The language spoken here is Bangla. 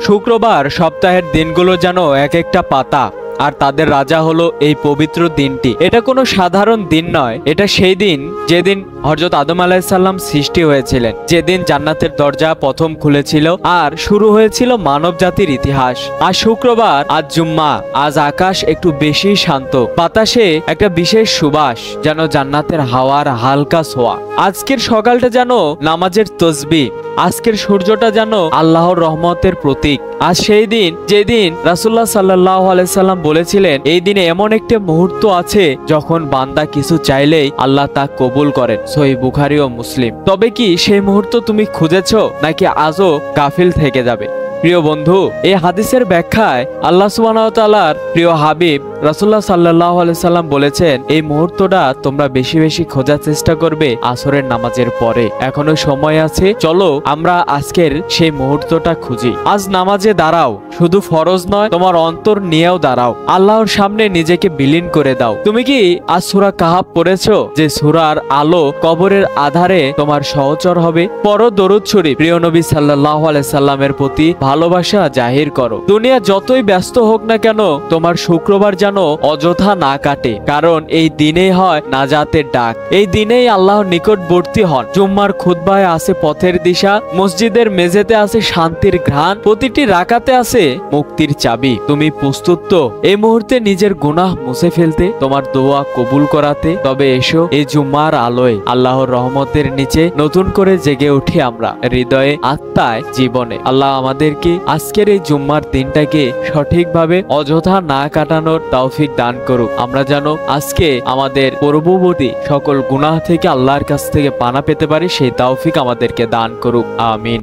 শুক্রবার সপ্তাহের দিনগুলো যেন এক একটা পাতা, আর তাদের রাজা হলো এই পবিত্র দিনটি। এটা কোনো সাধারণ দিন নয়, এটা সেই দিন যেদিন হযরত আদম আলাইহিসসালাম সৃষ্টি হয়েছিলেন, যেদিন জান্নাতের দরজা প্রথম খুলেছিল আর শুরু হয়েছিল মানব জাতির ইতিহাস। আজ শুক্রবার, আজ জুম্মা, আজ আকাশ একটু বেশি শান্ত, বাতাসে একটা বিশেষ সুবাস, যেন জান্নাতের হাওয়ার হালকা ছোঁয়া। আজকের সকালটা যেন নামাজের তসবিহ, আজকের সূর্যটা যেন আল্লাহর রহমতের প্রতীক। আজ সেই দিন যেদিন রাসূলুল্লাহ সাল্লাল্লাহু আলাইহি সাল্লাম বলেছিলেন, এই দিনে এমন একটা মুহূর্ত আছে যখন বান্দা কিছু চাইলেই আল্লাহ তা কবুল করেন। সহিহ বুখারী ও মুসলিম। তবে কি সেই মুহূর্ত তুমি খুঁজেছো, নাকি আজও গাফিল থেকে যাবে? প্রিয় বন্ধু, এই হাদিসের ব্যাখ্যায় আল্লাহ সুবহানাহু ওয়া তাআলার প্রিয় হাবিব রাসূলুল্লাহ সাল্লাল্লাহু আলাইহি সাল্লাম বলেছেন, এই মুহূর্তটা তোমরা বেশি বেশি খোঁজার চেষ্টা করবে আসরের নামাজের পরে। এখনো সময় আছে, চলো আমরা আজকের সেই মুহূর্তটা খুঁজি। আজ নামাজে দাঁড়াও, শুধু ফরজ নয়, তোমার অন্তর নিয়েও দাঁড়াও, আল্লাহর সামনে নিজেকে বিলীন করে দাও। তুমি কি আজ সূরা কাহাফ পড়েছো? যে সূরার আলো কবরের আধারে তোমার সহচর হবে। পড়ো দরুদ শরীফ, প্রিয় নবী সাল্লাল্লাহু আলাইহি সাল্লামের প্রতি ভালোবাসা জাহির করো। দুনিয়া যতই ব্যস্ত হোক না কেন, তোমার শুক্রবার যেন অযথা না কাটে, কারণ এই দিনেই হয় নাজাতের ডাক, এই দিনেই আল্লাহর নিকটবর্তী হন। জুম্মার খুতবায় আছে পথের দিশা, মসজিদের মেঝেতে আছে শান্তির ঘ্রাণ, প্রতিটি রাকাতে আছে মুক্তির চাবি। তুমি প্রস্তুত তো এই মুহূর্তে নিজের গুনাহ মুছে ফেলতে, তোমার দোয়া কবুল করাতে? তবে এসো, এই জুম্মার আলোয় আল্লাহর রহমতের নিচে নতুন করে জেগে উঠি আমরা, হৃদয়ে, আত্মায়, জীবনে। আল্লাহ আমাদেরকে আজকের এই জুম্মার দিনটাকে সঠিকভাবে অযথা না কাটানোর তৌফিক দান করুক। আমরা যেন আজকে আমাদের পূর্ববর্তী সকল গুনাহ থেকে আল্লাহর কাছ থেকে পানা পেতে পারি, সেই তৌফিক আমাদেরকে দান করুক। আমিন।